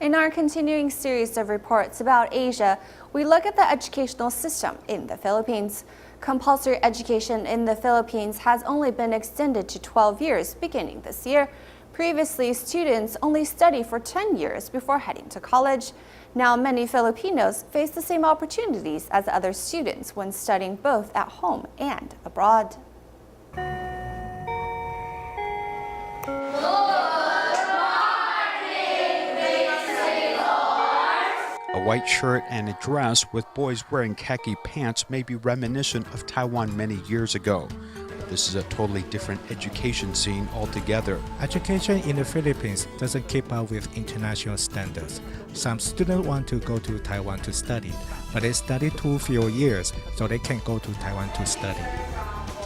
In our continuing series of reports about Asia, we look at the educational system in the Philippines. Compulsory education in the Philippines has only been extended to 12 years beginning this year. Previously, students only study for 10 years before heading to college. Now, many Filipinos face the same opportunities as other students when studying both at home and abroad. A white shirt and a dress with boys wearing khaki pants may be reminiscent of Taiwan many years ago. This is a totally different education scene altogether. Education in the Philippines doesn't keep up with international standards. Some students want to go to Taiwan to study, but they study too few years, so they can go to Taiwan to study.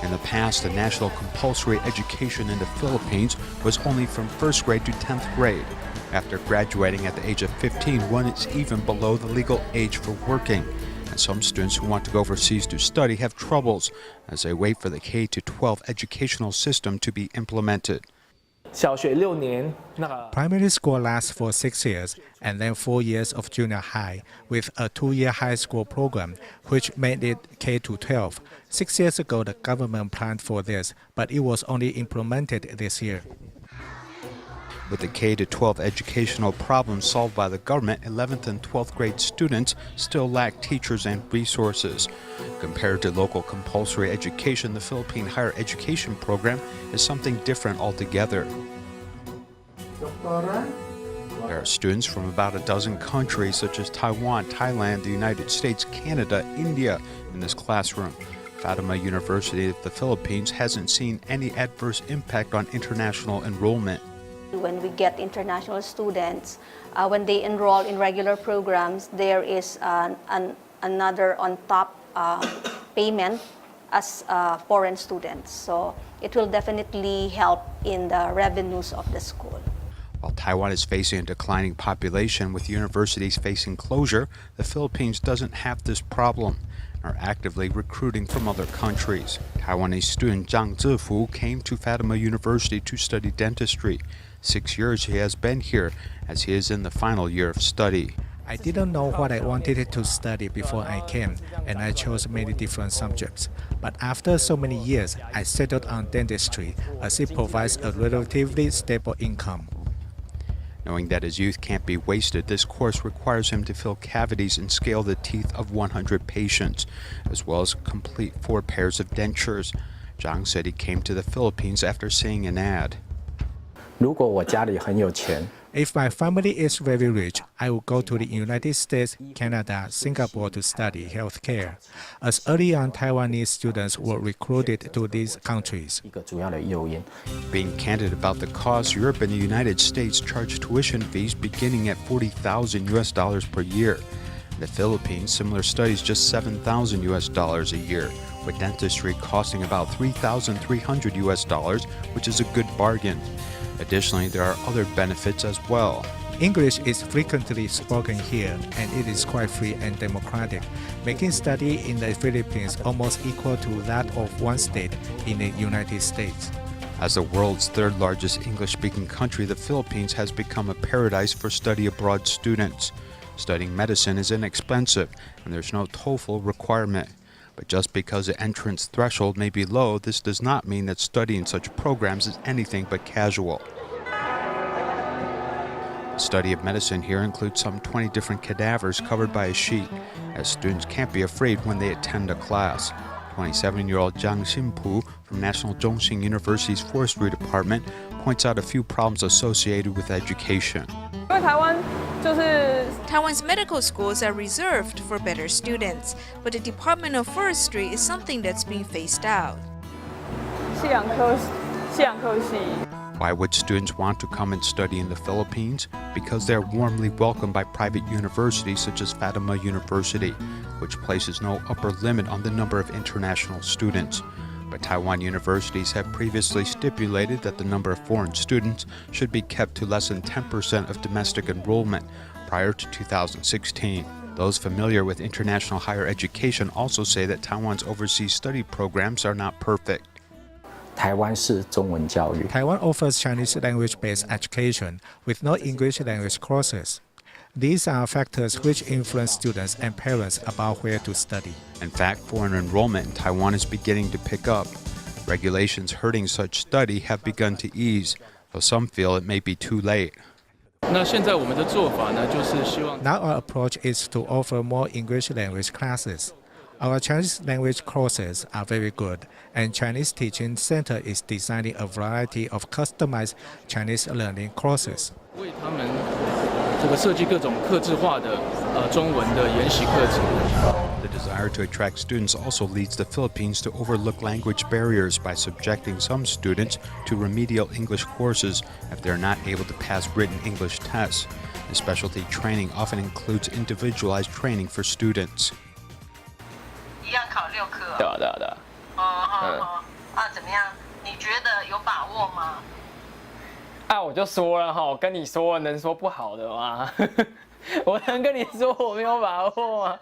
In the past, the national compulsory education in the Philippines was only from 1st grade to 10th grade. After graduating at the age of 15, one is even below the legal age for working. And some students who want to go overseas to study have troubles as they wait for the K-12 educational system to be implemented. Primary school lasts for 6 years and then 4 years of junior high with a 2-year high school program, which made it K-12. 6 years ago, the government planned for this, but it was only implemented this year. With the K-12 educational problem solved by the government, 11th and 12th grade students still lack teachers and resources. Compared to local compulsory education, the Philippine higher education program is something different altogether. There are students from about a dozen countries such as Taiwan, Thailand, the United States, Canada, India in this classroom. Fatima University of the Philippines hasn't seen any adverse impact on international enrollment. When we get international students, when they enroll in regular programs, there is another on top payment as foreign students. So it will definitely help in the revenues of the school. While Taiwan is facing a declining population with universities facing closure, the Philippines doesn't have this problem and are actively recruiting from other countries. Taiwanese student Zhang Zifu came to Fatima University to study dentistry. 6 years he has been here, as he is in the final year of study. I didn't know what I wanted to study before I came, and I chose many different subjects. But after so many years, I settled on dentistry, as it provides a relatively stable income. Knowing that his youth can't be wasted, this course requires him to fill cavities and scale the teeth of 100 patients, as well as complete 4 pairs of dentures. Zhang said he came to the Philippines after seeing an ad. If my family is very rich, I will go to the United States, Canada, Singapore to study healthcare. As early on, Taiwanese students were recruited to these countries. Being candid about the cost, Europe and the United States charge tuition fees beginning at $40,000 per year. In the Philippines, similar studies just $7,000 a year, with dentistry costing about $3,300, which is a good bargain. Additionally, there are other benefits as well. English is frequently spoken here, and it is quite free and democratic, making study in the Philippines almost equal to that of one state in the United States. As the world's 3rd largest English-speaking country, the Philippines has become a paradise for study abroad students. Studying medicine is inexpensive, and there's no TOEFL requirement. But just because the entrance threshold may be low, this does not mean that studying such programs is anything but casual. The study of medicine here includes some 20 different cadavers covered by a sheet, as students can't be afraid when they attend a class. 27-year-old Zhang Xinpu from National Zhongxing University's Forestry Department points out a few problems associated with education. Taiwan's medical schools are reserved for better students, but the Department of Forestry is something that's being phased out. Why would students want to come and study in the Philippines? Because they are warmly welcomed by private universities such as Fatima University, which places no upper limit on the number of international students. But Taiwan universities have previously stipulated that the number of foreign students should be kept to less than 10% of domestic enrollment prior to 2016. Those familiar with international higher education also say that Taiwan's overseas study programs are not perfect. Taiwan offers Chinese language-based education with no English language courses. These are factors which influence students and parents about where to study. In fact, foreign enrollment in Taiwan is beginning to pick up. Regulations hurting such study have begun to ease, though some feel it may be too late. 那现在我们的做法呢，就是希望 Now our approach is to offer more English language classes. Our Chinese language courses are very good, and Chinese Teaching Center is designing a variety of customized Chinese learning courses. 为他们这个设计各种客制化的中文的研习课程。The desire to attract students also leads the Philippines to overlook language barriers by subjecting some students to remedial English courses if they're not able to pass written English tests. The specialty training often includes individualized training for students. 一样考6科。对啊，对啊，对啊。怎么样？你觉得有把握吗？我就说了哈，我跟你说，能说不好的吗？我能跟你说我没有把握吗？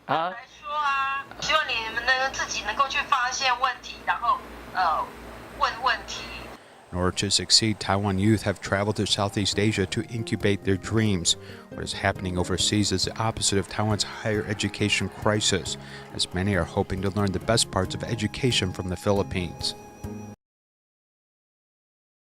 来说啊，希望你们自己能够去发现问题，然后问问题。In order to succeed, Taiwan youth have traveled to Southeast Asia to incubate their dreams. What is happening overseas is the opposite of Taiwan's higher education crisis, as many are hoping to learn the best parts of education from the Philippines.